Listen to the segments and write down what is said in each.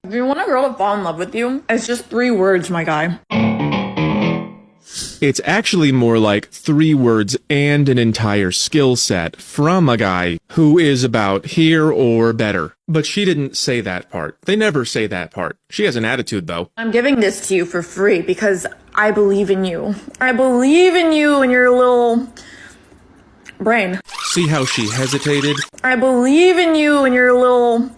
If you want a girl to fall in love with you, it's just 3 words, my guy. It's actually more like 3 words and an entire skill set from a guy who is about here or better. But she didn't say that part. They never say that part. She has an attitude, though. I'm giving this to you for free because I believe in you. I believe in you and your little brain. See how she hesitated? I believe in you and your little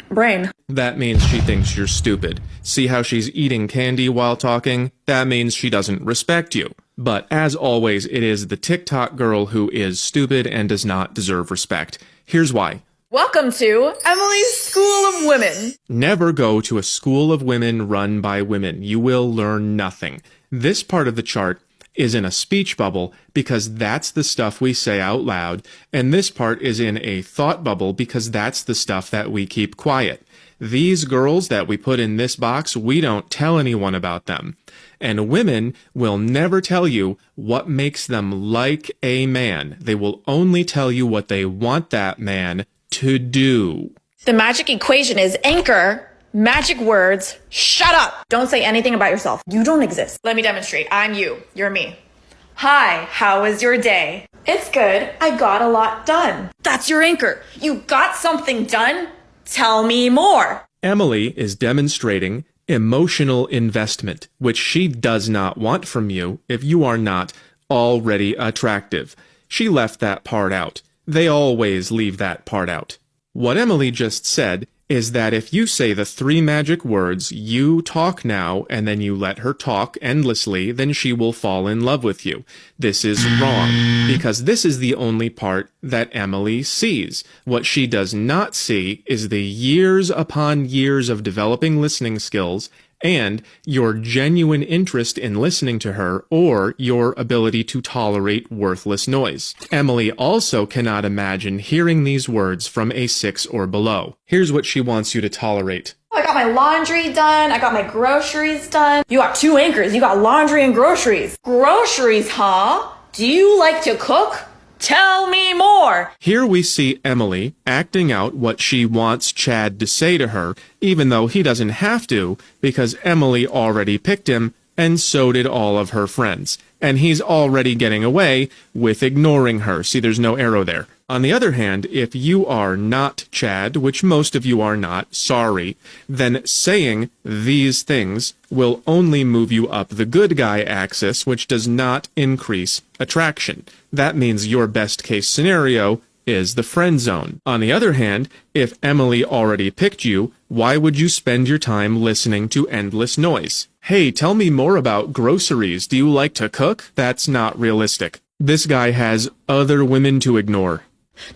brain. That means she thinks you're stupid. See how she's eating candy while talking? That means she doesn't respect you. But as always, it is the TikTok girl who is stupid and does not deserve respect. Here's why. Welcome to Emily's School of Women. Never go to a school of women run by women. You will learn nothing. This part of the chart is in a speech bubble because that's the stuff we say out loud, and this part is in a thought bubble because that's the stuff that we keep quiet. These girls that we put in this box, we don't tell anyone about them. And women will never tell you what makes them like a man. They will only tell you what they want that man to do. The magic equation is anchor, magic words, shut up. Don't say anything about yourself. You don't exist. Let me demonstrate. I'm you. You're me. Hi, how was your day? It's good. I got a lot done. That's your anchor. You got something done? Tell me more. Emily is demonstrating emotional investment, which she does not want from you if you are not already attractive. She left that part out. They always leave that part out. What Emily just said is that if you say the 3 magic words, you talk now, and then you let her talk endlessly, then she will fall in love with you. This is wrong, because this is the only part that Emily sees. What she does not see is the years upon years of developing listening skills and your genuine interest in listening to her or your ability to tolerate worthless noise. Emily also cannot imagine hearing these words from a 6 or below. Here's what she wants you to tolerate. I got my laundry done. I got my groceries done. You got 2 anchors. You got laundry and groceries. Groceries, huh? Do you like to cook? Tell me more. Here we see Emily acting out what she wants Chad to say to her, even though he doesn't have to, because Emily already picked him, and so did all of her friends. And he's already getting away with ignoring her. See, there's no arrow there. On the other hand, if you are not Chad, which most of you are not, sorry, then saying these things will only move you up the good guy axis, which does not increase attraction. That means your best case scenario is the friend zone. On the other hand, if Emily already picked you, why would you spend your time listening to endless noise? Hey, tell me more about groceries. Do you like to cook? That's not realistic. This guy has other women to ignore.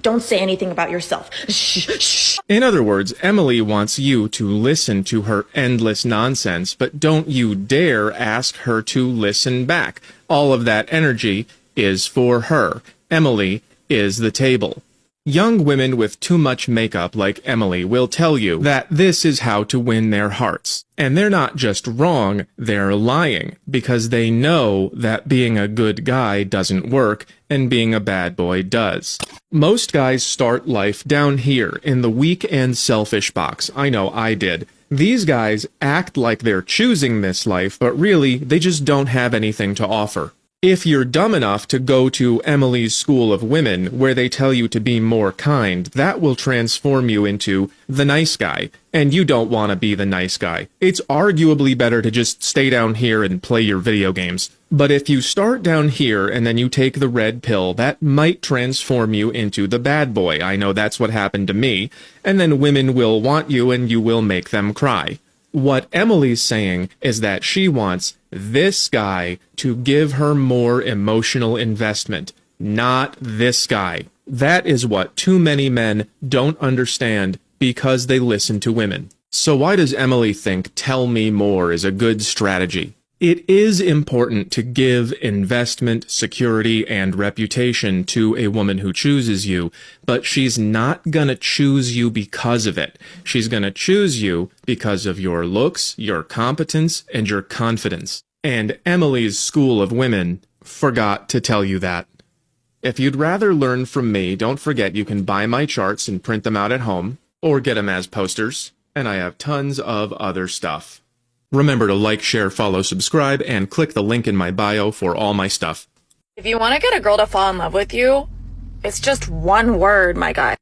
Don't say anything about yourself. Shh, shh. In other words, Emily wants you to listen to her endless nonsense, but don't you dare ask her to listen back. All of that energy is for her. Emily is the table. Young women with too much makeup like Emily will tell you that this is how to win their hearts. And they're not just wrong, they're lying, because they know that being a good guy doesn't work and being a bad boy does. Most guys start life down here in the weak and selfish box. I know I did. These guys act like they're choosing this life, but really they just don't have anything to offer. If you're dumb enough to go to Emily's School of Women, where they tell you to be more kind, that will transform you into the nice guy. And you don't want to be the nice guy. It's arguably better to just stay down here and play your video games. But if you start down here and then you take the red pill, that might transform you into the bad boy. I know that's what happened to me. And then women will want you and you will make them cry. What Emily's saying is that she wants this guy to give her more emotional investment, not this guy. That is what too many men don't understand because they listen to women. So why does Emily think tell me more is a good strategy? It is important to give investment, security, and reputation to a woman who chooses you, but she's not gonna choose you because of it. She's gonna choose you because of your looks, your competence, and your confidence. And Emily's School of Women forgot to tell you that. If you'd rather learn from me, don't forget you can buy my charts and print them out at home, or get them as posters. And I have tons of other stuff. Remember to like, share, follow, subscribe, and click the link in my bio for all my stuff. If you want to get a girl to fall in love with you, it's just one word, my guy.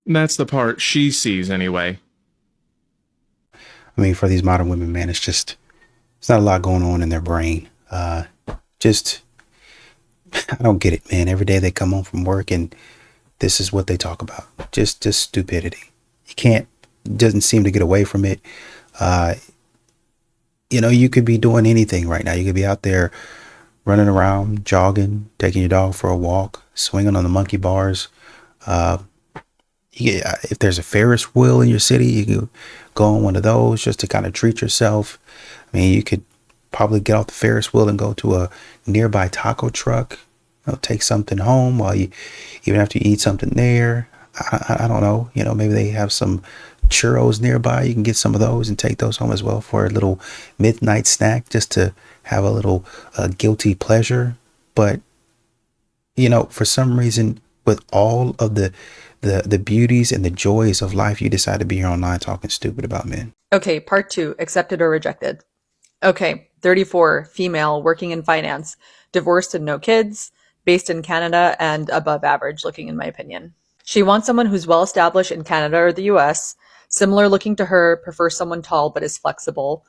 That's the part she sees anyway. I mean, for these modern women, man, it's not a lot going on in their brain. I don't get it, man. Every day they come home from work and this is what they talk about. Just stupidity. Doesn't seem to get away from it. You could be doing anything right now. You could be out there running around, jogging, taking your dog for a walk, swinging on the monkey bars. If there's a Ferris wheel in your city, you can go on one of those just to kind of treat yourself. I mean, you could probably get off the Ferris wheel and go to a nearby taco truck, take something home while even after you eat something there. I don't know, maybe they have some churros nearby. You can get some of those and take those home as well for a little midnight snack, just to have a little guilty pleasure. But, for some reason, with all of the beauties and the joys of life, you decide to be here online talking stupid about men. Okay, part 2, accepted or rejected. Okay, 34, female, working in finance, divorced and no kids, based in Canada and above average looking in my opinion. She wants someone who's well established in Canada or the US, similar looking to her, prefers someone tall but is flexible.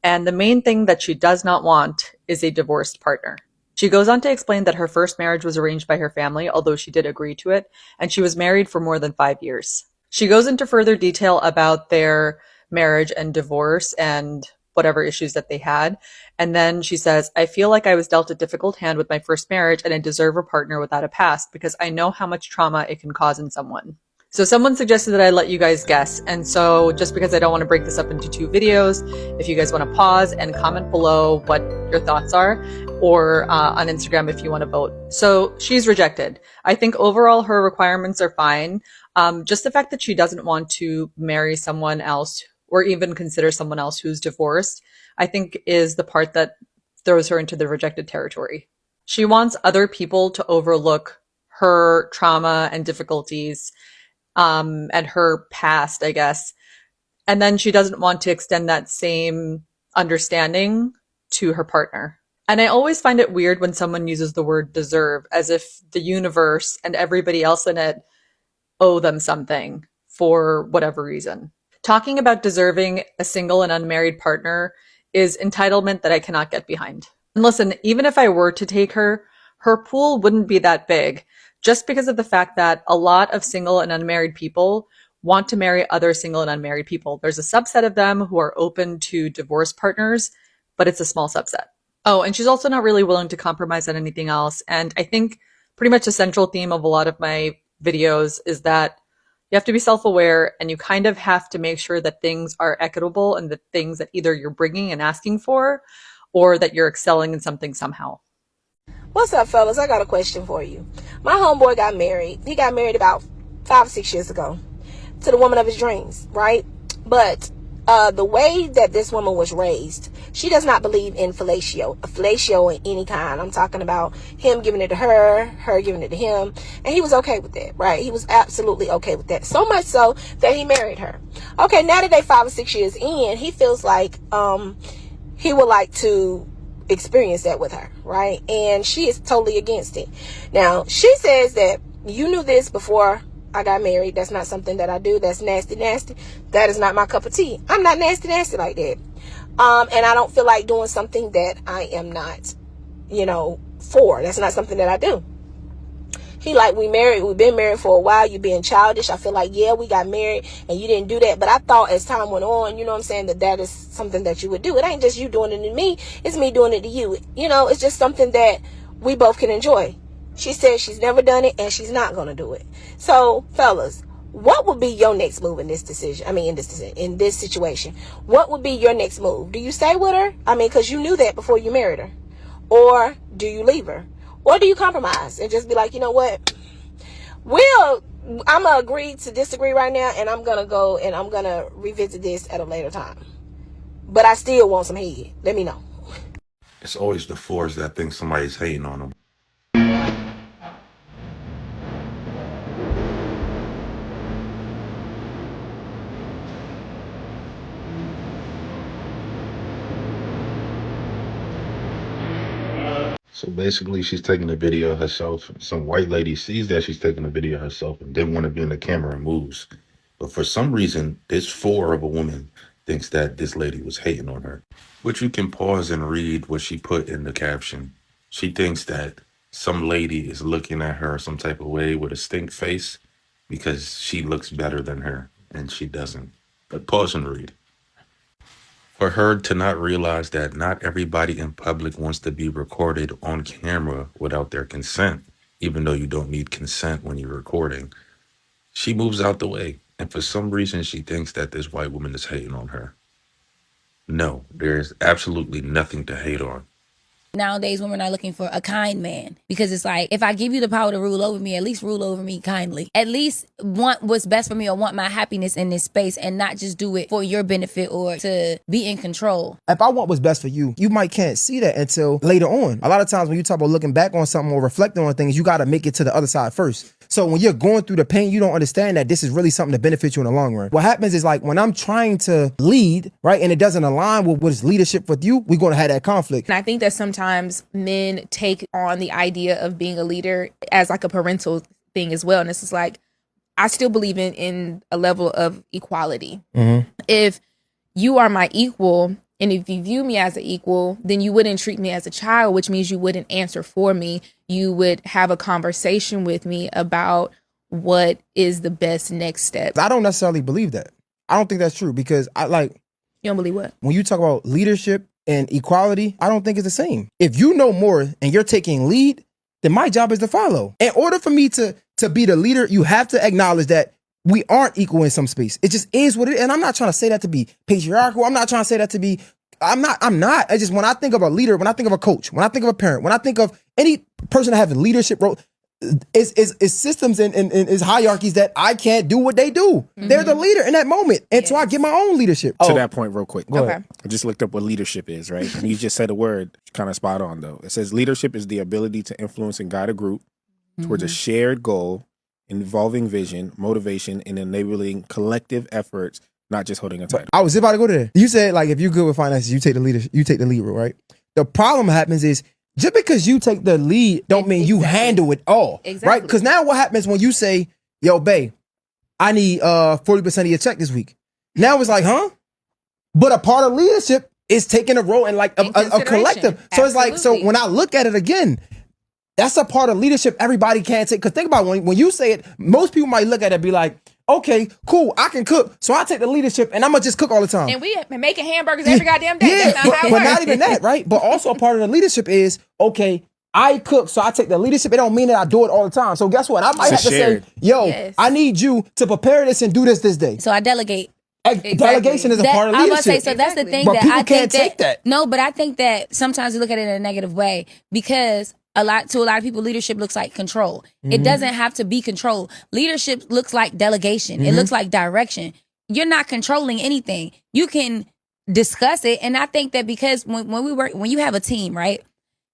And the main thing that she does not want is a divorced partner. She goes on to explain that her first marriage was arranged by her family, although she did agree to it, and she was married for more than 5 years. She goes into further detail about their marriage and divorce and whatever issues that they had. And then she says, I feel like I was dealt a difficult hand with my first marriage and I deserve a partner without a past because I know how much trauma it can cause in someone. So someone suggested that I let you guys guess. And so just because I don't want to break this up into 2 videos, if you guys want to pause and comment below what your thoughts are, or on Instagram if you want to vote. So she's rejected. I think overall her requirements are fine. Just the fact that she doesn't want to marry someone else or even consider someone else who's divorced, I think is the part that throws her into the rejected territory. She wants other people to overlook her trauma and difficulties and her past, I guess. And then she doesn't want to extend that same understanding to her partner. And I always find it weird when someone uses the word deserve as if the universe and everybody else in it owe them something for whatever reason. Talking about deserving a single and unmarried partner is entitlement that I cannot get behind. And listen, even if I were to take her, her pool wouldn't be that big, just because of the fact that a lot of single and unmarried people want to marry other single and unmarried people. There's a subset of them who are open to divorce partners, but it's a small subset. Oh, and she's also not really willing to compromise on anything else. And I think pretty much a central theme of a lot of my videos is that you have to be self-aware and you kind of have to make sure that things are equitable and the things that either you're bringing and asking for or that you're excelling in something somehow. What's up, fellas? I got a question for you. My homeboy got married. He got married about 5 or 6 years ago to the woman of his dreams, right? But the way that this woman was raised, she does not believe in fellatio in any kind. I'm talking about him giving it to her, her giving it to him, and he was okay with that, right? He was absolutely okay with that. So much so that he married her. Okay, now that they 5 or 6 years in, he feels like he would like to experience that with her, right? And she is totally against it. Now, she says that you knew this before I got married. That's not something that I do. That's nasty. That is not my cup of tea. I'm not nasty like that. And I don't feel like doing something that I am not, for. That's not something that I do. He like, we've been married for a while. You being childish. I feel like, yeah, we got married and you didn't do that. But I thought as time went on, you know what I'm saying, that is something that you would do. It ain't just you doing it to me. It's me doing it to you. It's just something that we both can enjoy. She says she's never done it and she's not going to do it. So, fellas, what would be your next move in this decision? In this situation, what would be your next move? Do you stay with her? Because you knew that before you married her. Or do you leave her? Or do you compromise and just be like, you know what? I'm going to agree to disagree right now, and I'm going to go and I'm going to revisit this at a later time. But I still want some head. Let me know. It's always the fours that think somebody's hating on them. So basically, she's taking a video of herself. Some white lady sees that she's taking a video of herself and didn't want to be in the camera and moves. But for some reason, this four of a woman thinks that this lady was hating on her. But you can pause and read what she put in the caption. She thinks that some lady is looking at her some type of way with a stink face because she looks better than her and she doesn't. But pause and read. For her to not realize that not everybody in public wants to be recorded on camera without their consent, even though you don't need consent when you're recording, she moves out the way. And for some reason, she thinks that this white woman is hating on her. No, there's absolutely nothing to hate on. Nowadays, women are looking for a kind man because it's like, if I give you the power to rule over me, at least rule over me kindly. At least want what's best for me or want my happiness in this space and not just do it for your benefit or to be in control. If I want what's best for you, you might can't see that until later on. A lot of times when you talk about looking back on something or reflecting on things, you got to make it to the other side first. So when you're going through the pain, you don't understand that this is really something to benefit you in the long run. What happens is, like, when I'm trying to lead, right, and it doesn't align with what is leadership with you, we're going to have that conflict. And I think that sometimes men take on the idea of being a leader as like a parental thing as well. And it's just like, I still believe in a level of equality. Mm-hmm. If you are my equal, and if you view me as an equal, then you wouldn't treat me as a child, which means you wouldn't answer for me. You would have a conversation with me about what is the best next step. I don't necessarily believe that. I don't think that's true because You don't believe what? when you talk about leadership and equality, I don't think it's the same. If you know more and you're taking lead, then my job is to follow. In order for me to be the leader, you have to acknowledge that we aren't equal in some space. It just is what it is. And I'm not trying to say that to be patriarchal. I'm not trying to say that to be, I'm not. I just, when I think of a leader, when I think of a coach, when I think of a parent, when I think of any person that has a leadership role, is systems and is hierarchies that I can't do what they do. Mm-hmm. They're the leader in that moment. And so I get my own leadership. To that point real quick. Go ahead. I just looked up what leadership is, right? And you just said a word kind of spot on, though. It says leadership is the ability to influence and guide a group towards a shared goal, involving vision, motivation, and enabling collective efforts, not just holding a title. I was about to go there. You said, like, if you're good with finances, you take the lead role, right? The problem happens is, just because you take the lead don't mean you handle it all, right? Because now what happens when you say, yo, babe, I need 40% of your check this week. Now it's like, huh? But a part of leadership is taking a role in like a collective. So it's like, so when I look at it again, that's a part of leadership everybody can't take. Because think about when you say it, most people might look at it and be like, okay, cool, I can cook, so I take the leadership and I'm gonna just cook all the time. And we making hamburgers every goddamn day. Yeah, That's not how it but works. not even that, right? But also a part of the leadership is, okay, I cook, so I take the leadership. It don't mean that I do it all the time. So guess what? I might have to say, yo, I need you to prepare this and do this day. So I delegate. Delegation is a part of leadership. I was gonna say, so that's the thing but that people I can't think take that. No, but I think that sometimes we look at it in a negative way because to a lot of people, leadership looks like control. It doesn't have to be control. Leadership looks like delegation. It looks like direction. You're not controlling anything. You can discuss it, and I think that because when you have a team, right?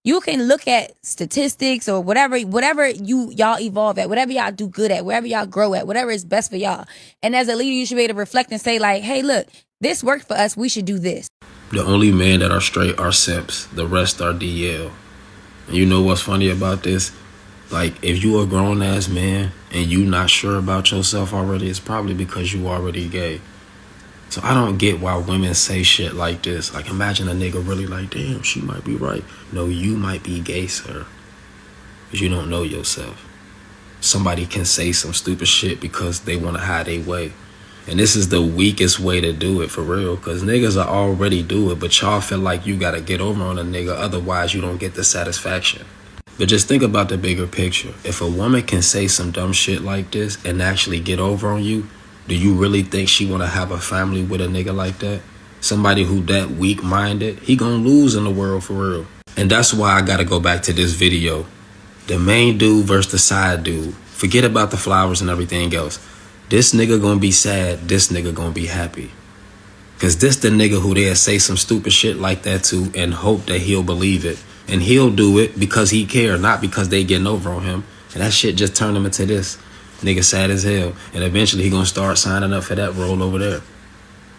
You can look at statistics or whatever y'all evolve at, whatever y'all do good at, wherever y'all grow at, whatever is best for y'all. And as a leader, you should be able to reflect and say, like, hey, look, this worked for us. We should do this. The only men that are straight are simps. The rest are DL. And you know what's funny about this? Like, if you a grown-ass man and you not sure about yourself already, it's probably because you already gay. So I don't get why women say shit like this. Like, imagine a nigga really like, damn, she might be right. No, you might be gay, sir. Because you don't know yourself. Somebody can say some stupid shit because they want to hide their way. And this is the weakest way to do it, for real. Because niggas are already do it, but y'all feel like you got to get over on a nigga. Otherwise, you don't get the satisfaction. But just think about the bigger picture. If a woman can say some dumb shit like this and actually get over on you, do you really think she want to have a family with a nigga like that? Somebody who that weak-minded, he gonna lose in the world for real. And that's why I gotta go back to this video. The main dude versus the side dude. Forget about the flowers and everything else. This nigga gonna be sad, this nigga gonna be happy. Cause this the nigga who they'll say some stupid shit like that to and hope that he'll believe it. And he'll do it because he care, not because they getting over on him. And that shit just turned him into this. Nigga sad as hell. And eventually he gonna start signing up for that role over there.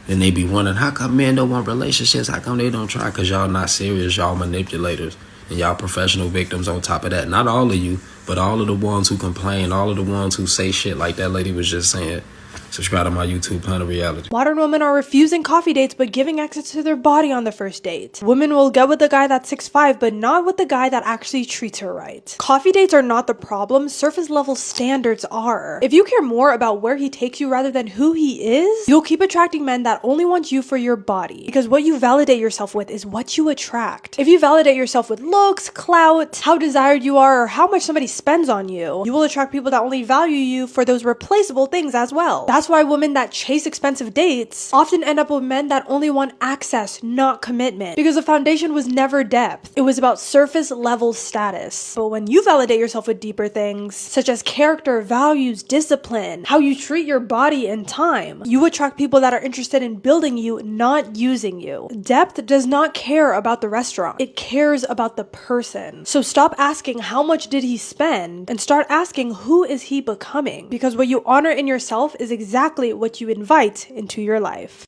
And they be wondering, how come men don't want relationships? How come they don't try? Cause y'all not serious, y'all manipulators. And y'all professional victims on top of that. Not all of you, but all of the ones who complain, all of the ones who say shit like that lady was just saying. Subscribe to my YouTube, Planet Reality. Modern women are refusing coffee dates but giving access to their body on the first date. Women will get with the guy that's 6'5", but not with the guy that actually treats her right. Coffee dates are not the problem, surface level standards are. If you care more about where he takes you rather than who he is, you'll keep attracting men that only want you for your body. Because what you validate yourself with is what you attract. If you validate yourself with looks, clout, how desired you are, or how much somebody spends on you, you will attract people that only value you for those replaceable things as well. That's why women that chase expensive dates often end up with men that only want access, not commitment. Because the foundation was never depth. It was about surface level status. But when you validate yourself with deeper things, such as character, values, discipline, how you treat your body and time, you attract people that are interested in building you, not using you. Depth does not care about the restaurant. It cares about the person. So stop asking how much did he spend and start asking who is he becoming? Because what you honor in yourself is exactly what you invite into your life.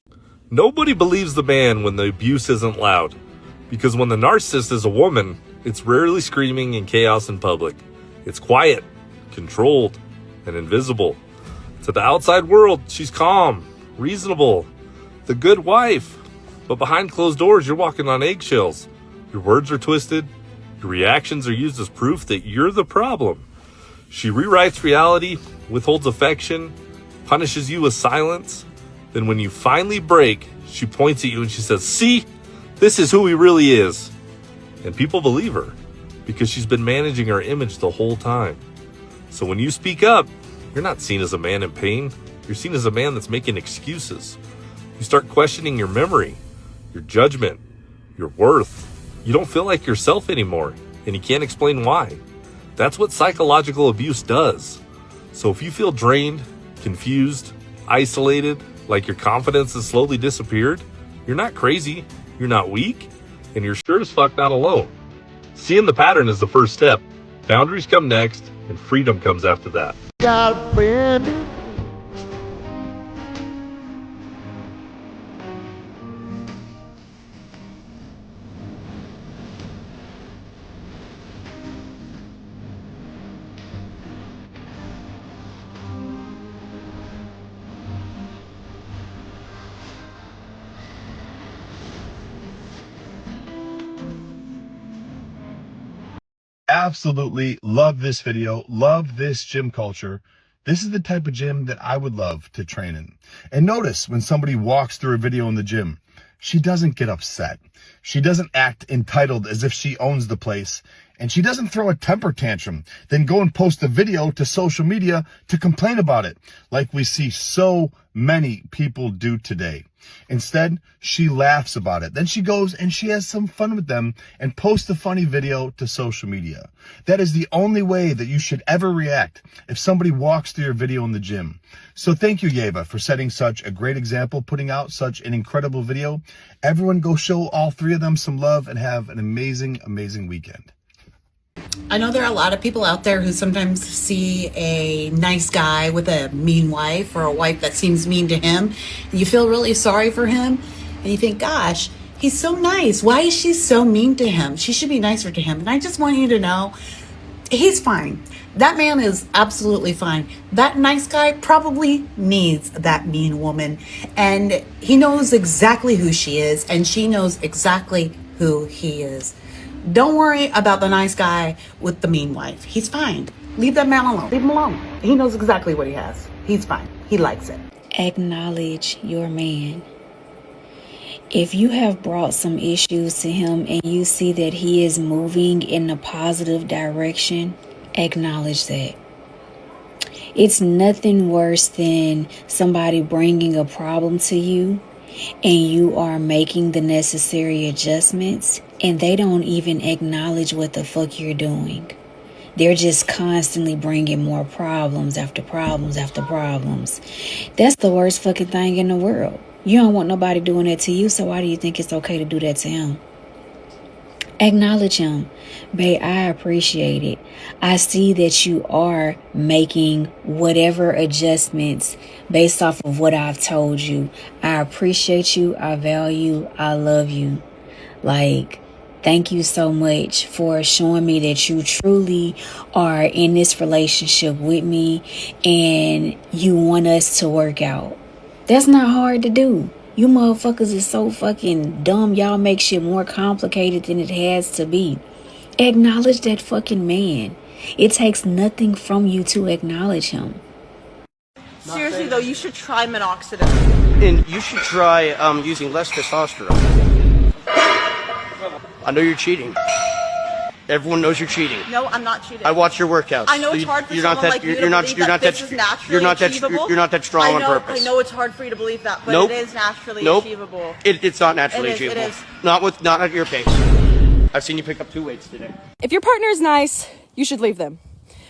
Nobody believes the man when the abuse isn't loud. Because when the narcissist is a woman, it's rarely screaming in chaos in public. It's quiet, controlled, and invisible. To the outside world, she's calm, reasonable, the good wife. But behind closed doors, you're walking on eggshells. Your words are twisted. Your reactions are used as proof that you're the problem. She rewrites reality, withholds affection, punishes you with silence. Then when you finally break, she points at you and she says, "See, this is who he really is." And people believe her because she's been managing her image the whole time. So when you speak up, you're not seen as a man in pain. You're seen as a man that's making excuses. You start questioning your memory, your judgment, your worth. You don't feel like yourself anymore, and you can't explain why. That's what psychological abuse does. So if you feel drained, confused, isolated, like your confidence has slowly disappeared, you're not crazy, you're not weak, and you're sure as fuck not alone. Seeing the pattern is the first step. Boundaries come next, and freedom comes after that. Got a friend. Absolutely love this video, love this gym culture. This is the type of gym that I would love to train in. And notice when somebody walks through a video in the gym, she doesn't get upset. She doesn't act entitled as if she owns the place. And she doesn't throw a temper tantrum, then go and post a video to social media to complain about it, like we see so many people do today. Instead, she laughs about it. Then she goes and she has some fun with them and posts a funny video to social media. That is the only way that you should ever react if somebody walks through your video in the gym. So thank you, Yeva, for setting such a great example, putting out such an incredible video. Everyone go show all three of them some love and have an amazing, amazing weekend. I know there are a lot of people out there who sometimes see a nice guy with a mean wife or a wife that seems mean to him. And you feel really sorry for him. And you think, gosh, he's so nice. Why is she so mean to him? She should be nicer to him. And I just want you to know, he's fine. That man is absolutely fine. That nice guy probably needs that mean woman. And he knows exactly who she is. And she knows exactly who he is. Don't worry about the nice guy with the mean wife. He's fine. Leave that man alone. Leave him alone. He knows exactly what he has. He's fine. He likes it. Acknowledge your man. If you have brought some issues to him and you see that he is moving in a positive direction, acknowledge that. It's nothing worse than somebody bringing a problem to you and you are making the necessary adjustments and they don't even acknowledge what the fuck you're doing. They're just constantly bringing more problems after problems after problems. That's the worst fucking thing in the world. You don't want nobody doing that to you, so why do you think it's okay to do that to him? Acknowledge him. Babe, I appreciate it. I see that you are making whatever adjustments based off of what I've told you. I appreciate you. I value. I love you. Like, Thank you so much for showing me that you truly are in this relationship with me and you want us to work out. That's not hard to do. You motherfuckers is so fucking dumb. Y'all make shit more complicated than it has to be. Acknowledge that fucking man. It takes nothing from you to acknowledge him. Seriously though, you should try minoxidil. And you should try using less testosterone. I know you're cheating. Everyone knows you're cheating. No, I'm not cheating. I watch your workouts. I know it's hard for someone like you to believe that this is naturally achievable. You're not that strong on purpose. I know it's hard for you to believe that, but Nope. it is naturally Nope. achievable. It's not naturally It is, it achievable. is. Not at your pace. I've seen you pick up 2 weights today. If your partner is nice, you should leave them.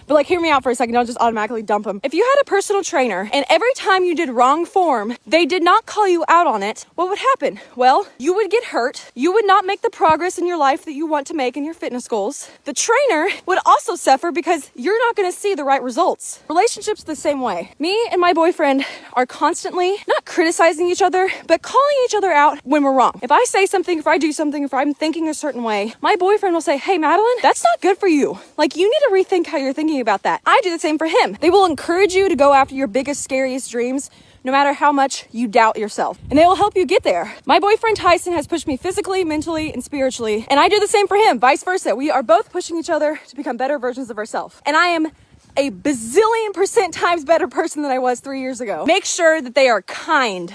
But like, hear me out for a second, don't just automatically dump them. If you had a personal trainer and every time you did wrong form, they did not call you out on it, what would happen? Well, you would get hurt. You would not make the progress in your life that you want to make in your fitness goals. The trainer would also suffer because you're not going to see the right results. Relationships the same way. Me and my boyfriend are constantly not criticizing each other, but calling each other out when we're wrong. If I say something, if I do something, if I'm thinking a certain way, my boyfriend will say, hey, Madeline, that's not good for you. Like, you need to rethink how you're thinking about that. I do the same for him. They will encourage you to go after your biggest, scariest dreams, no matter how much you doubt yourself. And they will help you get there. My boyfriend Tyson has pushed me physically, mentally, and spiritually. And I do the same for him, vice versa. We are both pushing each other to become better versions of ourselves. And I am a bazillion% times better person than I was 3 years ago. Make sure that they are kind.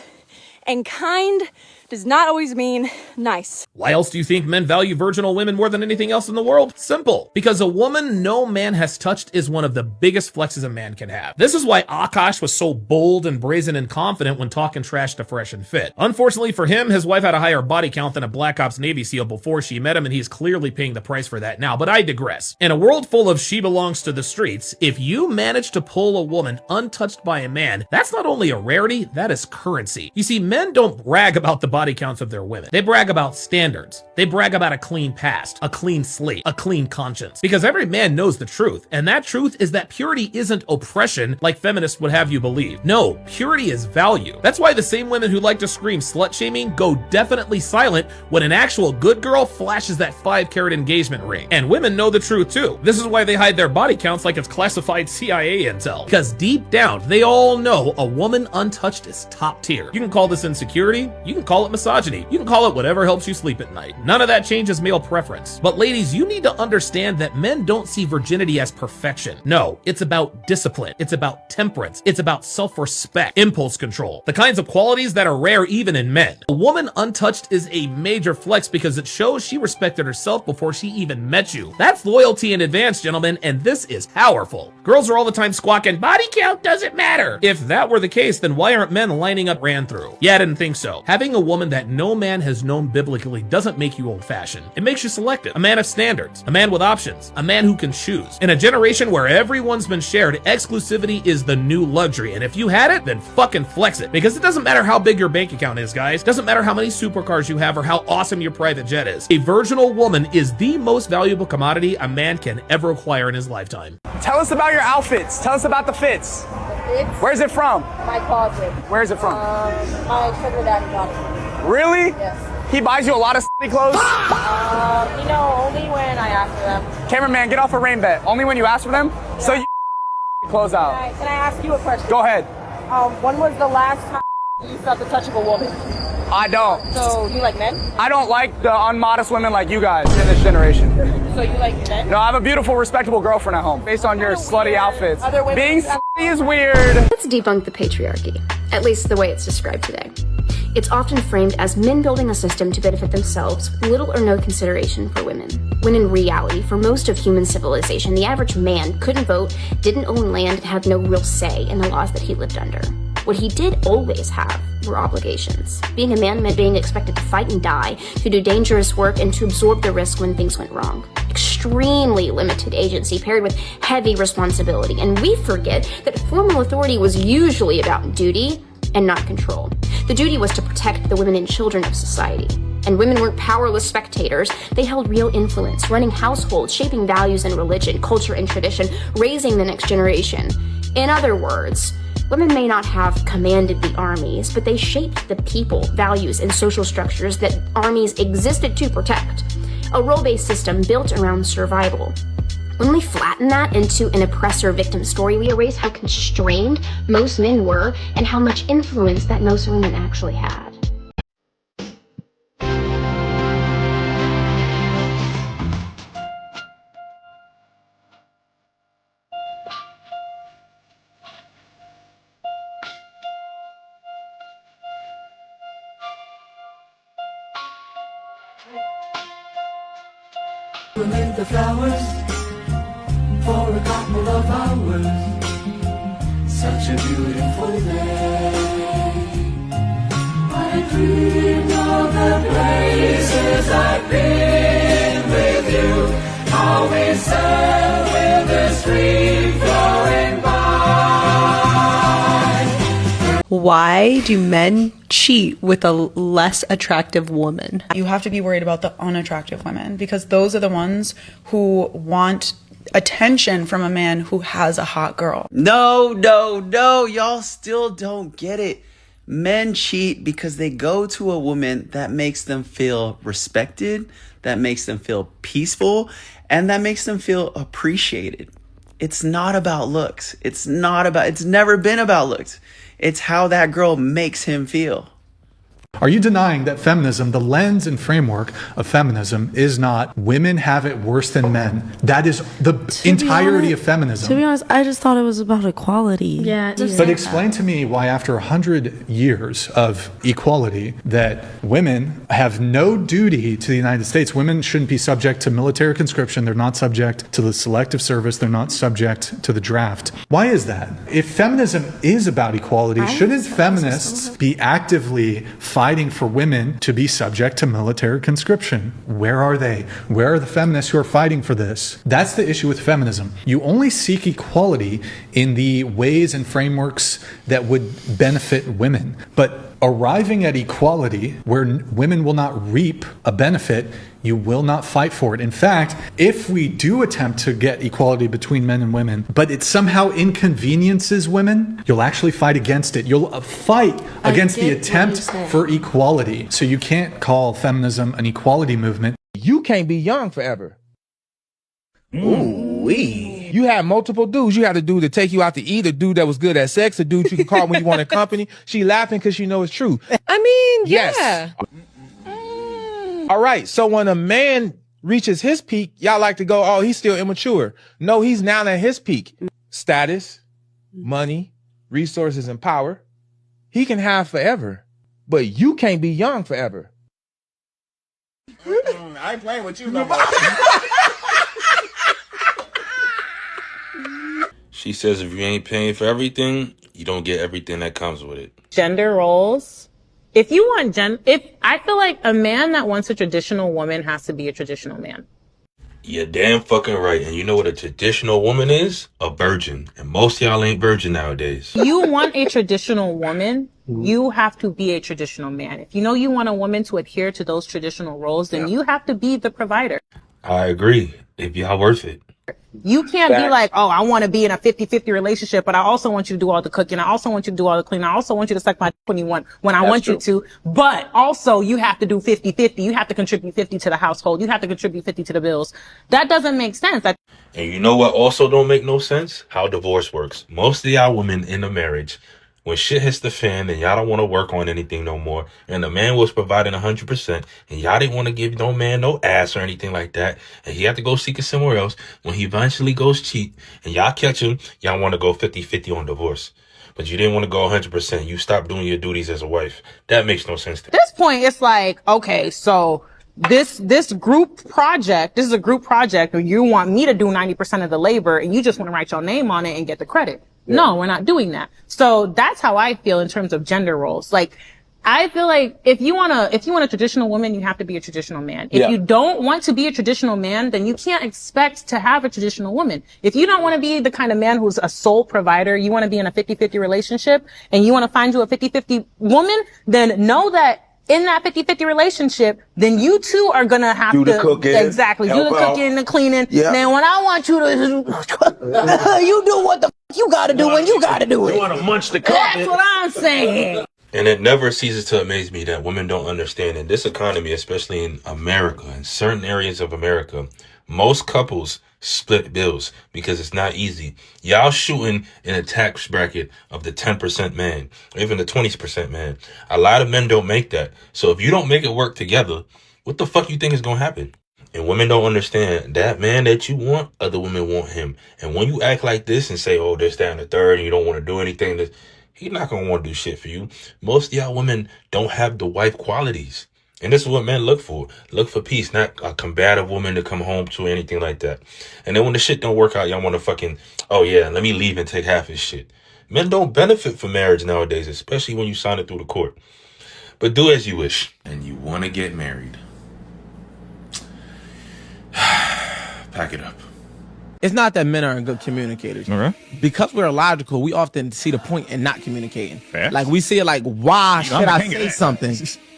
And kind does not always mean nice. Why else do you think men value virginal women more than anything else in the world? Simple. Because a woman no man has touched is one of the biggest flexes a man can have. This is why Akash was so bold and brazen and confident when talking trash to Fresh and Fit. Unfortunately for him, his wife had a higher body count than a Black Ops Navy SEAL before she met him, and he's clearly paying the price for that now. But I digress. In a world full of she belongs to the streets, if you manage to pull a woman untouched by a man, that's not only a rarity, that is currency. You see, men don't brag about the body counts of their women. They brag about standards. They brag about a clean past, a clean slate, a clean conscience. Because every man knows the truth, and that truth is that purity isn't oppression like feminists would have you believe. No, purity is value. That's why the same women who like to scream slut-shaming go definitely silent when an actual good girl flashes that 5-carat engagement ring. And women know the truth too. This is why they hide their body counts like it's classified CIA intel. Because deep down, they all know a woman untouched is top tier. You can call this insecurity, you can call it misogyny, you can call it whatever helps you sleep at night. None of that changes male preference. But ladies, you need to understand that men don't see virginity as perfection. No, it's about discipline. It's about temperance. It's about self-respect, impulse control, the kinds of qualities that are rare even in men. A woman untouched is a major flex because it shows she respected herself before she even met you. That's loyalty in advance, gentlemen, and this is powerful. Girls are all the time squawking, body count doesn't matter. If that were the case, then why aren't men lining up ran through? Yeah, I didn't think so. Having a woman that no man has known biblically doesn't make you old-fashioned. It makes you selective, a man of standards, a man with options, a man who can choose. In a generation where everyone's been shared, exclusivity is the new luxury, and if you had it, then fucking flex it. Because it doesn't matter how big your bank account is, guys. It doesn't matter how many supercars you have or how awesome your private jet is. A virginal woman is the most valuable commodity a man can ever acquire in his lifetime. Tell us about your outfits. Tell us about the fits. Where's it from? My closet. Where's it from? My sugar daddy got it. Really? Yes. He buys you a lot of clothes? Only when I ask for them. Cameraman, get off a rain bet. Only when you ask for them? Yeah. So you clothes out. Can I ask you a question? Go ahead. When was the last time you felt the touch of a woman? I don't. So you like men? I don't like the unmodest women like you guys in this generation. So you like men? No, I have a beautiful, respectable girlfriend at home. Based on your slutty outfits. Being slutty is weird. Let's debunk the patriarchy, at least the way it's described today. It's often framed as men building a system to benefit themselves with little or no consideration for women. When in reality, for most of human civilization, the average man couldn't vote, didn't own land, and had no real say in the laws that he lived under. What he did always have were obligations. Being a man meant being expected to fight and die, to do dangerous work, and to absorb the risk when things went wrong. Extremely limited agency paired with heavy responsibility, and we forget that formal authority was usually about duty and not control. The duty was to protect the women and children of society. And women weren't powerless spectators. They held real influence, running households, shaping values and religion, culture and tradition, raising the next generation. In other words, women may not have commanded the armies, but they shaped the people, values, and social structures that armies existed to protect. a role-based system built around survival. When we flatten that into an oppressor-victim story, we erase how constrained most men were and how much influence that most women actually had. Beneath the flowers for a couple of hours. Such a beautiful day. I dreamed of the places I've been with you. How we sat with the stream flowing by. Why do men cheat with a less attractive woman? You have to be worried about the unattractive women because those are the ones who want attention from a man who has a hot girl. No, y'all still don't get it. Men cheat because they go to a woman that makes them feel respected, that makes them feel peaceful, and that makes them feel appreciated. It's not about looks. It's never been about looks. It's how that girl makes him feel. Are you denying that feminism, the lens and framework of feminism, is not women have it worse than men? That is the entirety of feminism. To be honest, I just thought it was about equality. Yeah. But explain to me why after 100 years of equality that women have no duty to the United States. Women shouldn't be subject to military conscription. They're not subject to the selective service. They're not subject to the draft. Why is that? If feminism is about equality, shouldn't feminists be actively fighting for women to be subject to military conscription? Where are they? Where are the feminists who are fighting for this? That's the issue with feminism. You only seek equality in the ways and frameworks that would benefit women. But arriving at equality where women will not reap a benefit, you will not fight for it. In fact, if we do attempt to get equality between men and women, but it somehow inconveniences women, you'll actually fight against it. You'll fight against the attempt for equality. So you can't call feminism an equality movement. You can't be young forever. Ooh-wee. You had multiple dudes. You had a dude to take you out to eat, a dude that was good at sex, a dude you can call when you want company. She laughing because she know it's true. I mean, yes. Yeah. All right. So when a man reaches his peak, y'all like to go, oh, he's still immature. No, he's now at his peak. Status, money, resources, and power. He can have forever, but you can't be young forever. I ain't playing with you no more. She says if you ain't paying for everything, you don't get everything that comes with it. Gender roles. If you want I feel like a man that wants a traditional woman has to be a traditional man. You're damn fucking right. And you know what a traditional woman is? A virgin. And most of y'all ain't virgin nowadays. You want a traditional woman, you have to be a traditional man. If you know you want a woman to adhere to those traditional roles, then you have to be the provider. I agree. If y'all worth it. You can't be like, oh, I want to be in a 50-50 relationship, but I also want you to do all the cooking. I also want you to do all the cleaning. I also want you to suck my dick when I want you to. But also you have to do 50-50. You have to contribute 50 to the household. You have to contribute 50 to the bills. That doesn't make sense. And you know what also don't make no sense? How divorce works. Most of y'all women in a marriage, when shit hits the fan and y'all don't want to work on anything no more, and the man was providing 100%, and y'all didn't want to give no man no ass or anything like that, and he had to go seek it somewhere else, when he eventually goes cheat, and y'all catch him, y'all want to go 50-50 on divorce. But you didn't want to go 100%. You stopped doing your duties as a wife. That makes no sense to me. At this point, it's like, okay, so this is a group project, and you want me to do 90% of the labor, and you just want to write your name on it and get the credit. Yeah. No, we're not doing that. So that's how I feel in terms of gender roles. Like, I feel like if you want a traditional woman, you have to be a traditional man. If you don't want to be a traditional man, then you can't expect to have a traditional woman. If you don't want to be the kind of man who's a sole provider, you want to be in a 50-50 relationship, and you want to find you a 50-50 woman, then know that in that 50-50 relationship, then you two are gonna have to do the cooking, do the cooking and the cleaning. Yeah. Then when I want you to, you do what the you gotta do when you gotta do it. You wanna munch the carpet. That's what I'm saying. And it never ceases to amaze me that women don't understand in this economy, especially in America, in certain areas of America, most couples split bills because it's not easy. Y'all shooting in a tax bracket of the 10% man, or even the 20% man. A lot of men don't make that. So if you don't make it work together, what the fuck you think is going to happen? And women don't understand that man that you want, other women want him. And when you act like this and say, oh, this, that, and the third, and you don't want to do anything, he's not going to want to do shit for you. Most of y'all women don't have the wife qualities. And this is what men look for. Look for peace, not a combative woman to come home to or anything like that. And then when the shit don't work out, y'all want to fucking, oh yeah, let me leave and take half his shit. Men don't benefit from marriage nowadays, especially when you sign it through the court. But do as you wish. And you want to get married. Pack it up. It's not that men aren't good communicators. Okay. Because we're illogical, we often see the point in not communicating. Fair. Like we see it like, why should I say something?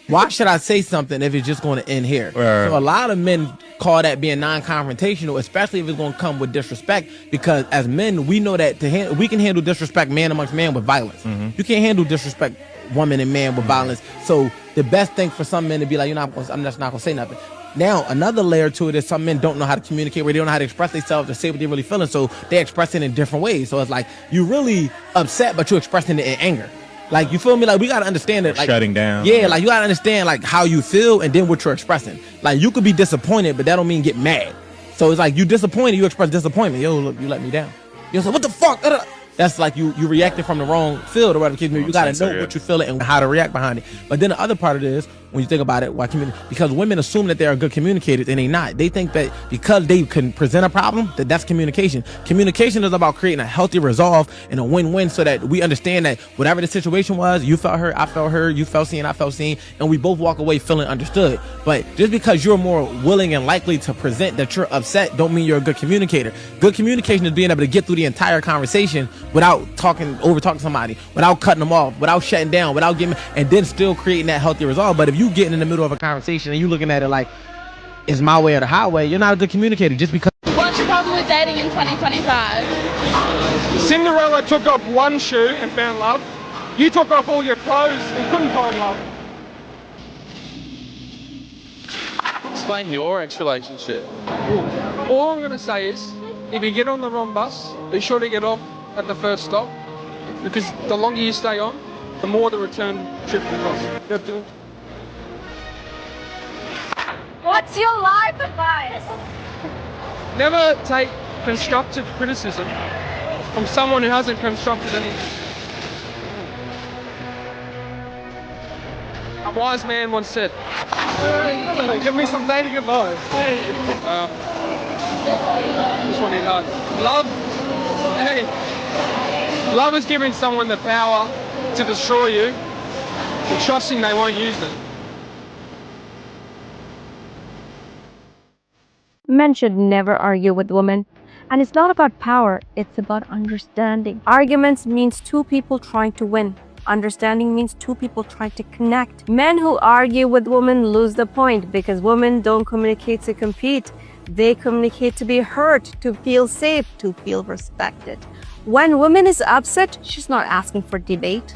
Why should I say something if it's just going to end here? So a lot of men call that being non-confrontational, especially if it's going to come with disrespect, because as men, we know that we can handle disrespect man amongst man with violence. Mm-hmm. You can't handle disrespect woman and man with violence. So the best thing for some men to be like, I'm just not going to say nothing. Now, another layer to it is some men don't know how to communicate, where they don't know how to express themselves or say what they're really feeling, so they express it in different ways. So it's like, you're really upset, but you're expressing it in anger. Like, you feel me? Like, we got to understand it. Like, shutting down. Yeah, like, you got to understand, like, how you feel and then what you're expressing. Like, you could be disappointed, but that don't mean get mad. So it's like, you disappointed, you express disappointment. Yo, look, you let me down. You say, what the fuck? That's like you reacted from the wrong field or whatever the case may be. You got to know what you feel and how to react behind it. But then the other part of it is, when you think about it, because women assume that they are good communicators and they not. They think that because they can present a problem, that's communication. Communication is about creating a healthy resolve and a win-win, so that we understand that whatever the situation was, you felt hurt, I felt hurt, you felt seen, I felt seen, and we both walk away feeling understood. But just because you're more willing and likely to present that you're upset, don't mean you're a good communicator. Good communication is being able to get through the entire conversation without over-talking somebody, without cutting them off, without shutting down, without giving, and then still creating that healthy resolve. But if you getting in the middle of a conversation and you looking at it like it's my way or the highway, you're not a good communicator. Just because. What's your problem with dating in 2025? Cinderella took off one shoe and found love. You took off all your clothes and couldn't find love. Explain your ex-relationship. All I'm going to say is, if you get on the wrong bus, be sure to get off at the first stop, because the longer you stay on, the more the return trip will cost. What's your life advice? Never take constructive criticism from someone who hasn't constructed anything. A wise man once said, give me some dating advice. This one is hard. Love is giving someone the power to destroy you and trusting they won't use it. Men should never argue with women. And it's not about power, it's about understanding. Arguments means two people trying to win. Understanding means two people trying to connect. Men who argue with women lose the point, because women don't communicate to compete. They communicate to be heard, to feel safe, to feel respected. When woman is upset, she's not asking for debate.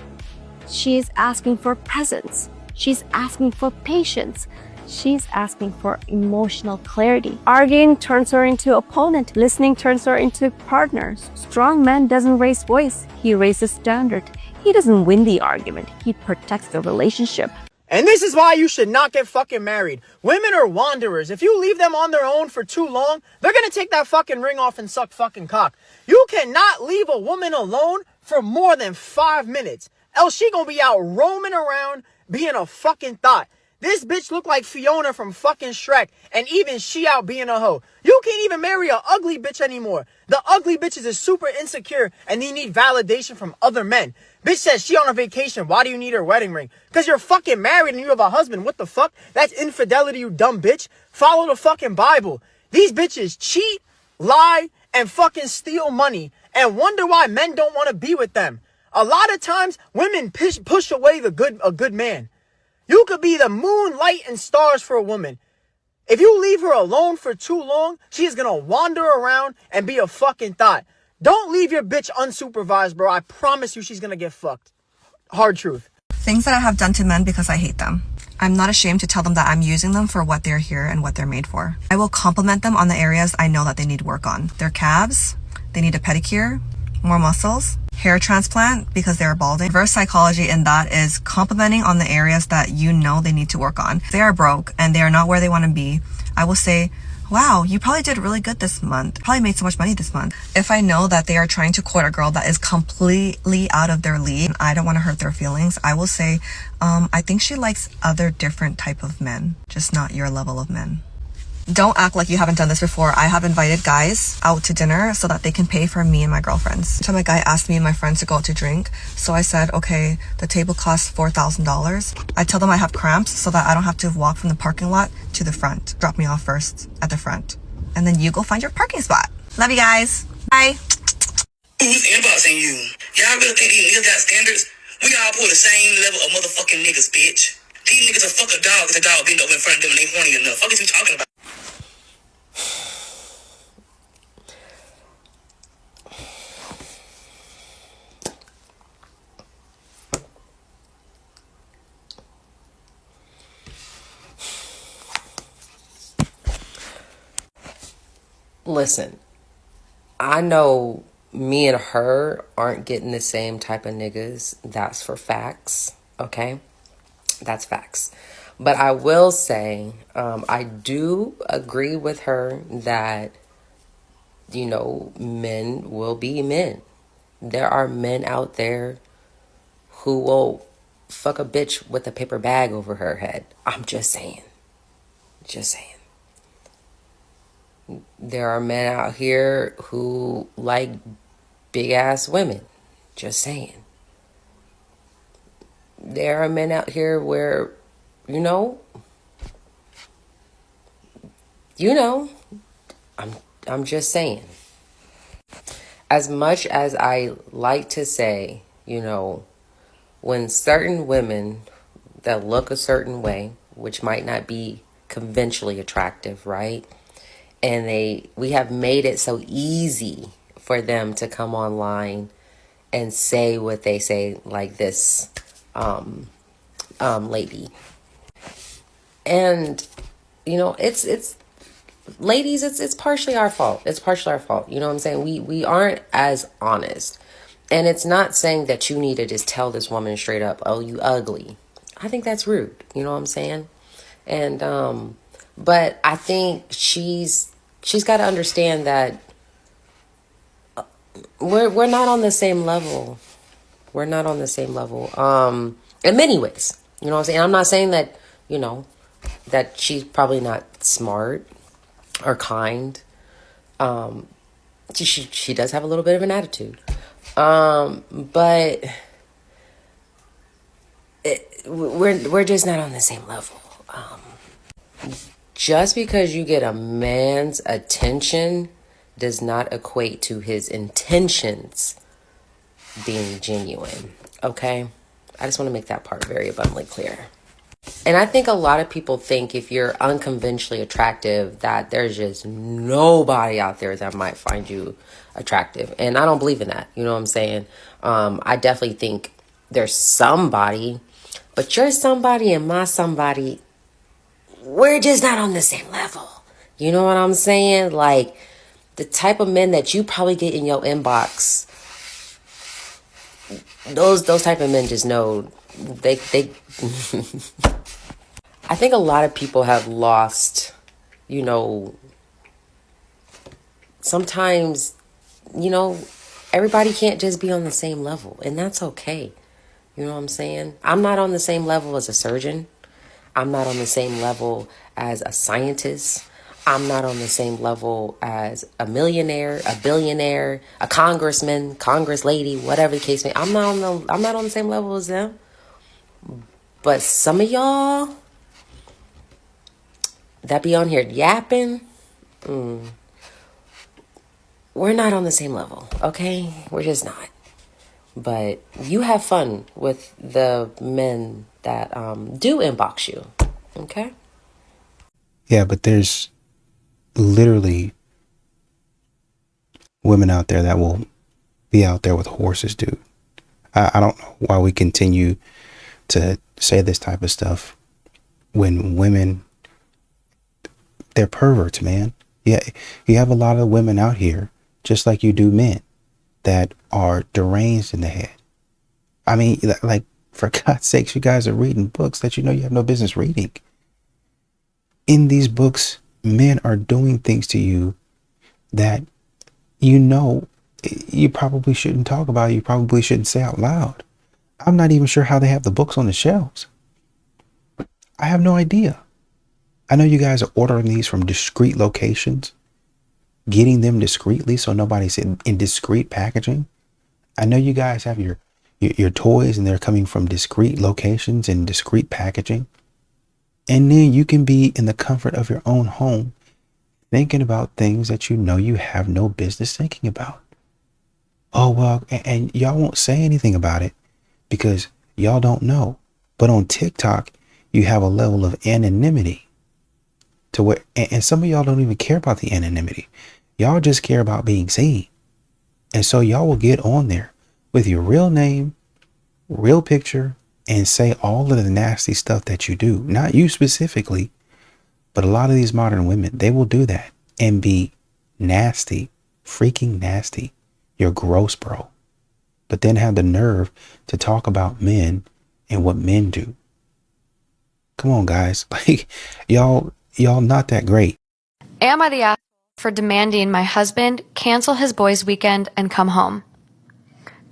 She's asking for presence. She's asking for patience. She's asking for emotional clarity. Arguing turns her into opponent. Listening turns her into partner. Strong man doesn't raise voice. He raises standard. He doesn't win the argument. He protects the relationship. And this is why you should not get fucking married. Women are wanderers. If you leave them on their own for too long, they're gonna take that fucking ring off and suck fucking cock. You cannot leave a woman alone for more than 5 minutes. Else she gonna be out roaming around being a fucking thought. This bitch look like Fiona from fucking Shrek, and even she out being a hoe. You can't even marry a ugly bitch anymore. The ugly bitches is super insecure, and they need validation from other men. Bitch says she on a vacation. Why do you need her wedding ring? Because you're fucking married and you have a husband. What the fuck? That's infidelity, you dumb bitch. Follow the fucking Bible. These bitches cheat, lie, and fucking steal money, and wonder why men don't want to be with them. A lot of times, women push away a good man. You could be the moon, light, and stars for a woman. If you leave her alone for too long, she is gonna wander around and be a fucking thought. Don't leave your bitch unsupervised, bro. I promise you she's gonna get fucked. Hard truth. Things that I have done to men because I hate them. I'm not ashamed to tell them that I'm using them for what they're here and what they're made for. I will compliment them on the areas I know that they need work on. Their calves, they need a pedicure, more muscles, hair transplant because they're balding. Reverse psychology in that is complimenting on the areas that you know they need to work on. If they are broke and they are not where they want to be, I will say, wow, you probably did really good this month. Probably made so much money this month. If I know that they are trying to court a girl that is completely out of their league, and I don't want to hurt their feelings, I will say, I think she likes other different type of men, just not your level of men. Don't act like you haven't done this before. I have invited guys out to dinner so that they can pay for me and my girlfriends. One time a guy asked me and my friends to go out to drink. So I said, okay, the table costs $4,000. I tell them I have cramps so that I don't have to walk from the parking lot to the front. Drop me off first at the front. And then you go find your parking spot. Love you guys. Bye. Who's inboxing you? Y'all really think these niggas got standards? We all pull the same level of motherfucking niggas, bitch. These niggas will fuck a dog if the dog bend over in front of them and they horny enough. Fuck is you talking about? Listen, I know me and her aren't getting the same type of niggas. That's for facts, okay? That's facts. But I will say, I do agree with her that, you know, men will be men. There are men out there who will fuck a bitch with a paper bag over her head. I'm just saying. Just saying. There are men out here who like big ass women. Just saying. There are men out here where, you know, I'm just saying. As much as I like to say, you know, when certain women that look a certain way, which might not be conventionally attractive, right? And we have made it so easy for them to come online and say what they say, like this lady. And, you know, it's ladies, it's partially our fault. It's partially our fault. You know what I'm saying? We aren't as honest. And it's not saying that you need to just tell this woman straight up, oh, you ugly. I think that's rude. You know what I'm saying? And, but I think she's got to understand that we're not on the same level. We're not on the same level. In many ways. You know what I'm saying? I'm not saying that, you know, that she's probably not smart or kind. She does have a little bit of an attitude. But we're just not on the same level. Just because you get a man's attention does not equate to his intentions being genuine. Okay? I just want to make that part very abundantly clear. And I think a lot of people think if you're unconventionally attractive that there's just nobody out there that might find you attractive. And I don't believe in that. You know what I'm saying? I definitely think there's somebody, but your somebody and my somebody, we're just not on the same level. You know what I'm saying? Like the type of men that you probably get in your inbox, those type of men just know they I think a lot of people have lost, you know, sometimes, you know, everybody can't just be on the same level, and that's okay. You know what I'm saying? I'm not on the same level as a surgeon. I'm not on the same level as a scientist. I'm not on the same level as a millionaire, a billionaire, a congressman, congress lady, whatever the case may be. I'm not on the same level as them. But some of y'all that be on here yapping, we're not on the same level, okay? We're just not. But you have fun with the men that do inbox you, okay? Yeah, but there's literally women out there that will be out there with horses, dude. I don't know why we continue to say this type of stuff when women, they're perverts, man. Yeah, you have a lot of women out here, just like you do men, that are deranged in the head. I mean, like, for God's sakes, you guys are reading books that you know you have no business reading. In these books, men are doing things to you that you know you probably shouldn't talk about, you probably shouldn't say out loud. I'm not even sure how they have the books on the shelves. I have no idea. I know you guys are ordering these from discreet locations, getting them discreetly so nobody's in discreet packaging. I know you guys have your toys and they're coming from discreet locations and discreet packaging. And then you can be in the comfort of your own home thinking about things that you know you have no business thinking about. Oh, well, and y'all won't say anything about it because y'all don't know. But on TikTok, you have a level of anonymity to where, and some of y'all don't even care about the anonymity. Y'all just care about being seen. And so y'all will get on there with your real name, real picture, and say all of the nasty stuff that you do. Not you specifically, but a lot of these modern women, they will do that and be nasty, freaking nasty. You're gross, bro. But then have the nerve to talk about men and what men do. Come on, guys. Like, y'all not that great. Am I the ass for demanding my husband cancel his boys' weekend and come home?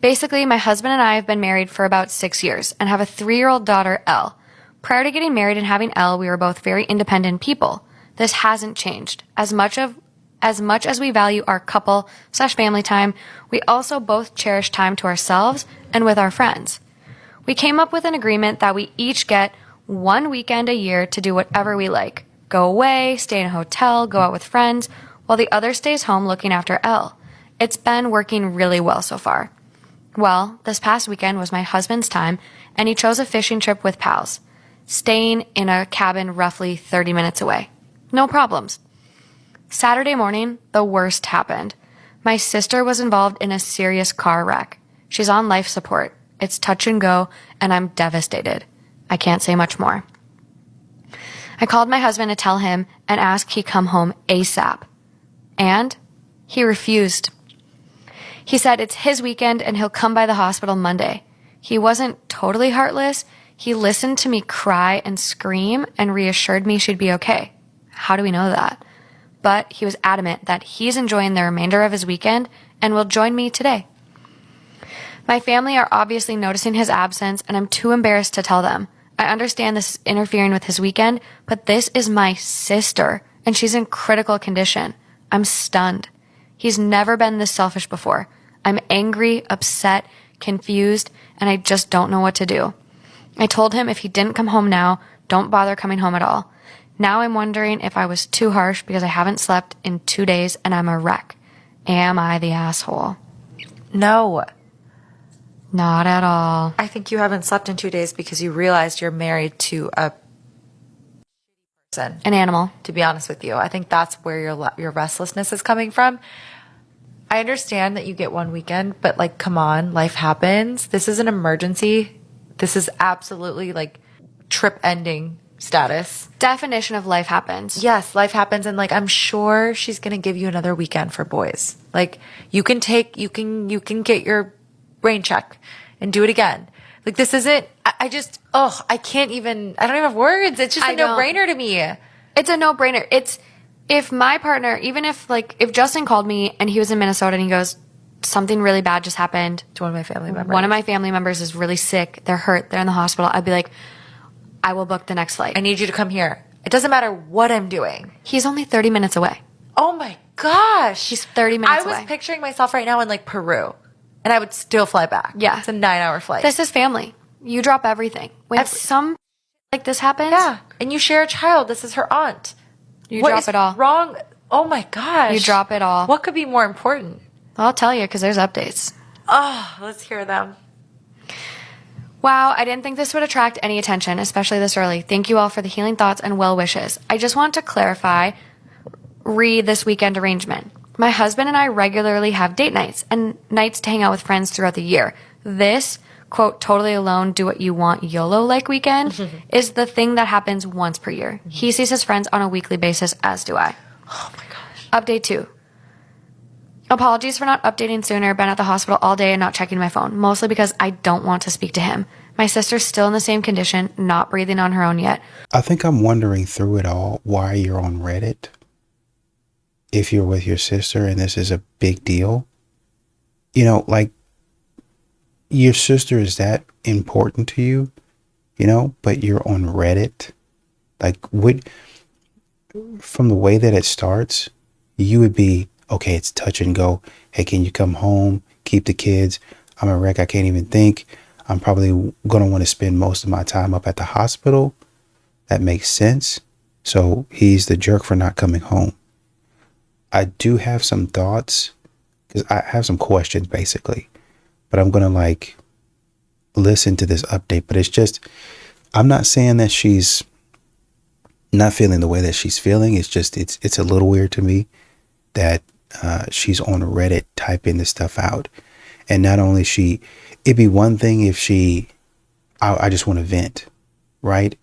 Basically, my husband and I have been married for about 6 years and have a 3-year-old daughter, Elle. Prior to getting married and having Elle, we were both very independent people. This hasn't changed. As much as we value our couple/family time, we also both cherish time to ourselves and with our friends. We came up with an agreement that we each get 1 weekend a year to do whatever we like. Go away, stay in a hotel, go out with friends, while the other stays home looking after Elle. It's been working really well so far. Well, this past weekend was my husband's time, and he chose a fishing trip with pals, staying in a cabin roughly 30 minutes away. No problems. Saturday morning, the worst happened. My sister was involved in a serious car wreck. She's on life support. It's touch and go, and I'm devastated. I can't say much more. I called my husband to tell him and ask he come home ASAP. And he refused. He said it's his weekend and he'll come by the hospital Monday. He wasn't totally heartless. He listened to me cry and scream and reassured me she'd be okay. How do we know that? But he was adamant that he's enjoying the remainder of his weekend and will join me today. My family are obviously noticing his absence and I'm too embarrassed to tell them. I understand this is interfering with his weekend, but this is my sister and she's in critical condition. I'm stunned. He's never been this selfish before. I'm angry, upset, confused, and I just don't know what to do. I told him if he didn't come home now, don't bother coming home at all. Now I'm wondering if I was too harsh because I haven't slept in 2 days and I'm a wreck. Am I the asshole? No. Not at all. I think you haven't slept in 2 days because you realized you're married to a person. An animal. To be honest with you. I think that's where your restlessness is coming from. I understand that you get 1 weekend, but like, come on, life happens. This is an emergency. This is absolutely like trip ending status. Definition of life happens. Yes, life happens. And like, I'm sure she's going to give you another weekend for boys. Like you can get your brain check and do it again. Like this isn't, I don't even have words. It's just a no-brainer to me. It's a no-brainer. It's, if my partner, even if Justin called me and he was in Minnesota and he goes, something really bad just happened to one of my family members. One of my family members is really sick. They're hurt. They're in the hospital. I'd be like, I will book the next flight. I need you to come here. It doesn't matter what I'm doing. He's only 30 minutes away. Oh my gosh. He's 30 minutes away. I was picturing myself right now in like Peru and I would still fly back. Yeah. It's a 9-hour flight. This is family. You drop everything. When some like this happens. Yeah. And you share a child. This is her aunt. You drop it all. Wrong. Oh my gosh. You drop it all. What could be more important? I'll tell you because there's updates. Oh, let's hear them. Wow, I didn't think this would attract any attention, especially this early. Thank you all for the healing thoughts and well wishes. I just want to clarify this weekend arrangement. My husband and I regularly have date nights and nights to hang out with friends throughout the year. This quote, totally alone, do what you want, YOLO-like weekend is the thing that happens once per year. He sees his friends on a weekly basis, as do I. Oh my gosh. Update 2. Apologies for not updating sooner. Been at the hospital all day and not checking my phone, mostly because I don't want to speak to him. My sister's still in the same condition, not breathing on her own yet. I think I'm wondering through it all why you're on Reddit. If you're with your sister and this is a big deal, you know, like, your sister is that important to you, you know, but you're on Reddit. Like, from the way that it starts, you would be, okay, it's touch and go. Hey, can you come home? Keep the kids. I'm a wreck. I can't even think. I'm probably going to want to spend most of my time up at the hospital. That makes sense. So he's the jerk for not coming home. I do have some thoughts, because I have some questions basically, but I'm going to like listen to this update. But it's just, I'm not saying that she's not feeling the way that she's feeling. It's just, it's a little weird to me that she's on Reddit typing this stuff out. And not only it'd be one thing if I just want to vent, right?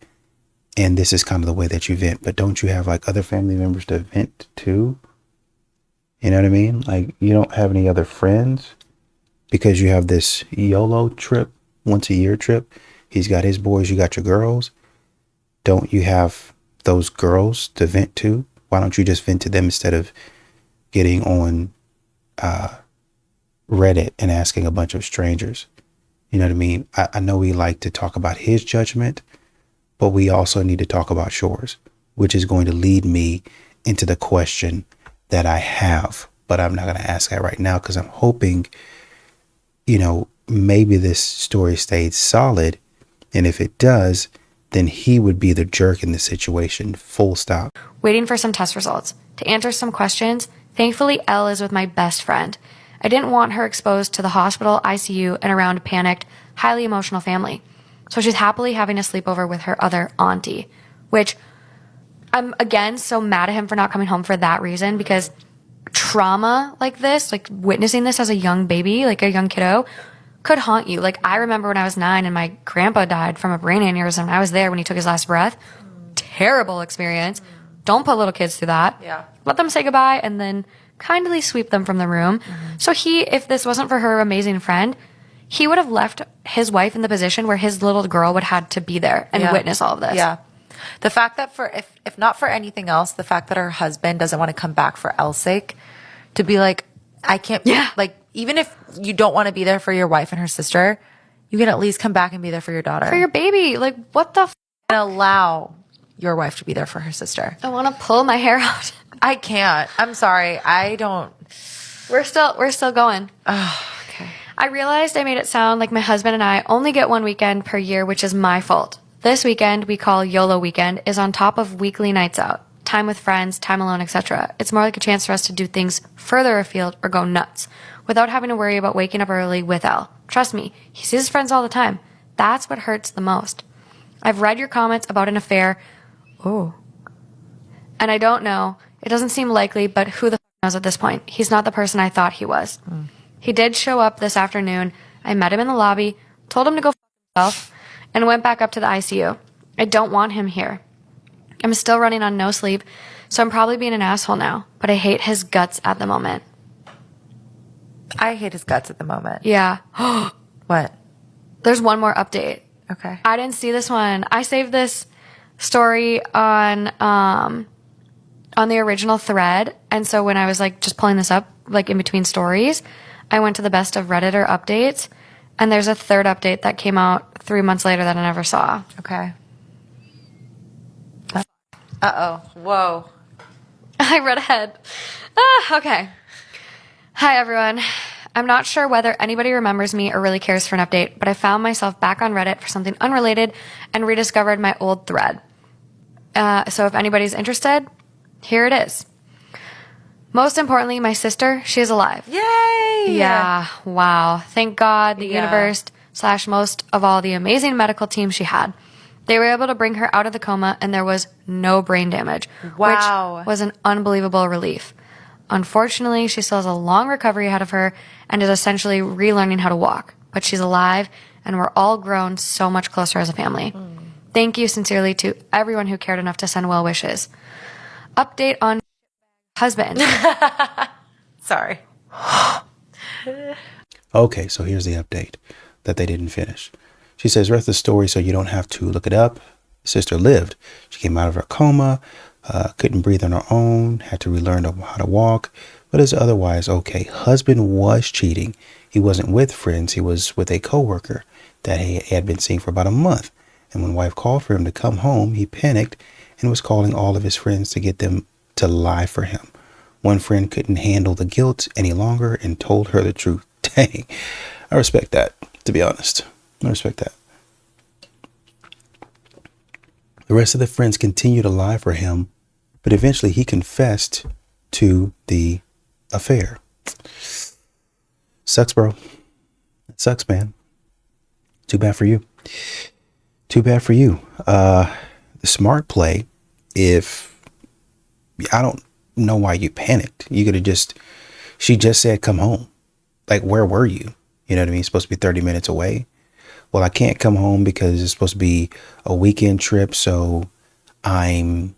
And this is kind of the way that you vent, but don't you have like other family members to vent to? You know what I mean? Like, you don't have any other friends because you have this YOLO trip, once a year trip. He's got his boys, you got your girls. Don't you have those girls to vent to? Why don't you just vent to them instead of getting on Reddit and asking a bunch of strangers? You know what I mean? I know we like to talk about his judgment, but we also need to talk about yours, which is going to lead me into the question that I have, but I'm not going to ask that right now because I'm hoping, you know, maybe this story stayed solid. And if it does, then he would be the jerk in the situation, full stop. Waiting for some test results. To answer some questions, thankfully Elle is with my best friend. I didn't want her exposed to the hospital, ICU, and around a panicked, highly emotional family. So she's happily having a sleepover with her other auntie, which I'm, again, so mad at him for not coming home for that reason, because trauma like this, like witnessing this as a young baby, like a young kiddo, could haunt you. Like, I remember when I was 9 and my grandpa died from a brain aneurysm, and I was there when he took his last breath. Terrible experience. Don't put little kids through that. Yeah. Let them say goodbye and then kindly sweep them from the room. So he, if this wasn't for her amazing friend, he would have left his wife in the position where his little girl would have to be there and witness all of this. Yeah. The fact that if not for anything else, the fact that her husband doesn't want to come back for Elle's sake, to be like, I can't, like, even if you don't want to be there for your wife and her sister, you can at least come back and be there for your daughter. For your baby. Like, what the and allow your wife to be there for her sister. I want to pull my hair out. I can't. I'm sorry. I don't. We're still going. Oh, okay. I realized I made it sound like my husband and I only get one weekend per year, which is my fault. This weekend we call YOLO weekend is on top of weekly nights out, time with friends, time alone, etc. It's more like a chance for us to do things further afield or go nuts without having to worry about waking up early with Elle. Trust me, he sees his friends all the time. That's what hurts the most. I've read your comments about an affair. Oh. And I don't know. It doesn't seem likely, but who the f*** knows at this point? He's not the person I thought he was. He did show up this afternoon. I met him in the lobby, told him to go f*** himself, and went back up to the ICU. I don't want him here. I'm still running on no sleep, so I'm probably being an asshole now, but I hate his guts at the moment. I hate his guts at the moment. Yeah. What? There's one more update. Okay. I didn't see this one. I saved this story on the original thread, and so when I was like just pulling this up, like in between stories, I went to the best of Redditor updates, and there's a third update that came out 3 months later that I never saw. Okay. Uh-oh. Whoa. I read ahead. Okay. Hi, everyone. I'm not sure whether anybody remembers me or really cares for an update, but I found myself back on Reddit for something unrelated and rediscovered my old thread. So if anybody's interested, here it is. Most importantly, my sister, she is alive. Yay! Yeah. Wow. Thank God, the universe / most of all the amazing medical team she had. They were able to bring her out of the coma, and there was no brain damage. Wow. Which was an unbelievable relief. Unfortunately, she still has a long recovery ahead of her and is essentially relearning how to walk. But she's alive, and we're all grown so much closer as a family. Thank you sincerely to everyone who cared enough to send well wishes. Update on husband. Sorry. Okay, so here's the update that they didn't finish. She says, rest of the story so you don't have to look it up. Sister lived. She came out of her coma, couldn't breathe on her own, had to relearn how to walk, but is otherwise okay. Husband was cheating. He wasn't with friends. He was with a coworker that he had been seeing for about a month. And when wife called for him to come home, he panicked and was calling all of his friends to get them to lie for him. One friend couldn't handle the guilt any longer and told her the truth. Dang, I respect that, to be honest. I respect that. The rest of the friends continued to lie for him, but eventually he confessed to the affair. Sucks, bro. It sucks, man. Too bad for you. Too bad for you. The smart play, I don't know why you panicked. You could have she just said, come home. Like, where were you? You know what I mean? It's supposed to be 30 minutes away. Well, I can't come home because it's supposed to be a weekend trip. So I'm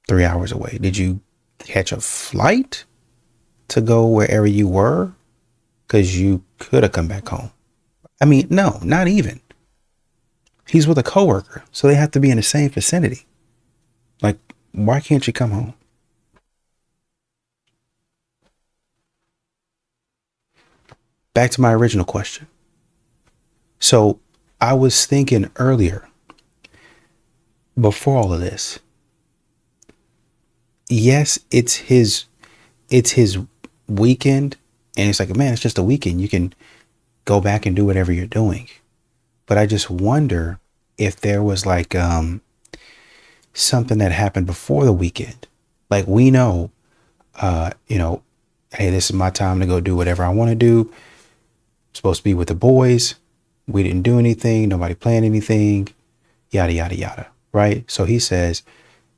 3 hours away. Did you catch a flight to go wherever you were? Because you could have come back home. I mean, no, not even. He's with a coworker, so they have to be in the same vicinity. Like, why can't you come home? Back to my original question. So I was thinking earlier, before all of this, yes, it's his weekend, and it's like, man, it's just a weekend. You can go back and do whatever you're doing. But I just wonder if there was like something that happened before the weekend. Like, we know, hey, this is my time to go do whatever I want to do. I'm supposed to be with the boys. We didn't do anything. Nobody planned anything. Yada, yada, yada. Right? So he says,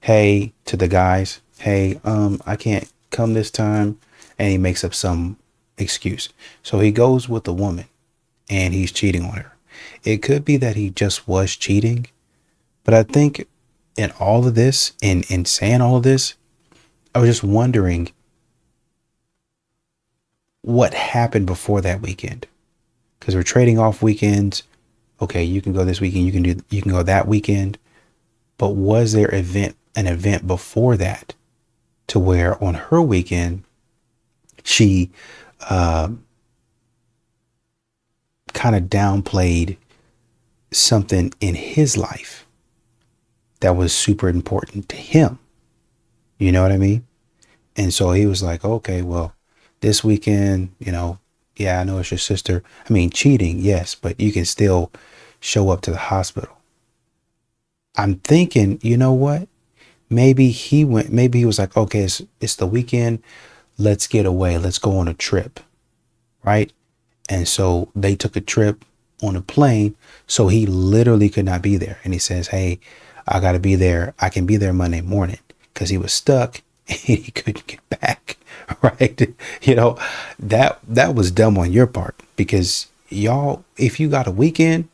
hey, to the guys, hey, I can't come this time. And he makes up some excuse. So he goes with the woman and he's cheating on her. It could be that he just was cheating. But I think in all of this, in saying all of this, I was just wondering what happened before that weekend. Because we're trading off weekends. Okay, you can go this weekend, you can go that weekend. But was there an event before that to where on her weekend she kind of downplayed something in his life that was super important to him? You know what I mean? And so he was like, okay, well, this weekend, yeah, I know it's your sister. I mean, cheating, yes, but you can still show up to the hospital. I'm thinking, you know what? Maybe he was like, okay, it's the weekend. Let's get away. Let's go on a trip. Right? And so they took a trip on a plane. So he literally could not be there. And he says, hey, I got to be there. I can be there Monday morning, because he was stuck and he couldn't get back. Right? That was dumb on your part, because y'all, if you got a weekend,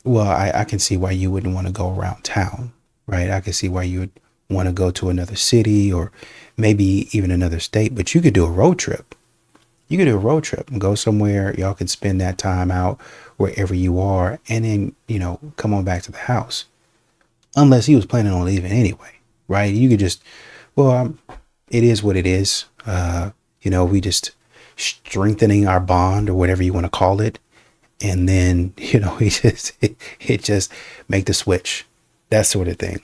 well, I can see why you wouldn't want to go around town, right? I can see why you would want to go to another city or maybe even another state, but you could do a road trip. You could do a road trip and go somewhere. Y'all can spend that time out wherever you are, and then, come on back to the house. Unless he was planning on leaving anyway, right? You could just, it is what it is. We just strengthening our bond or whatever you want to call it. And then, it just make the switch, that sort of thing.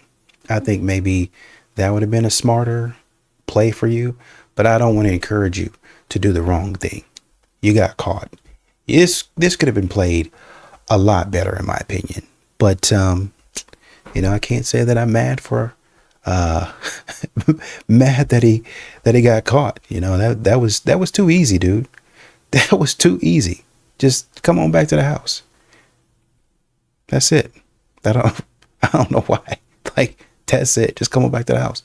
I think maybe that would have been a smarter play for you, but I don't want to encourage you to do the wrong thing. You got caught. This could have been played a lot better, in my opinion. But, I can't say that I'm mad mad that he got caught. That was too easy, dude. That was too easy. Just come on back to the house. That's it. I don't know why. Like, that's it. Just come on back to the house.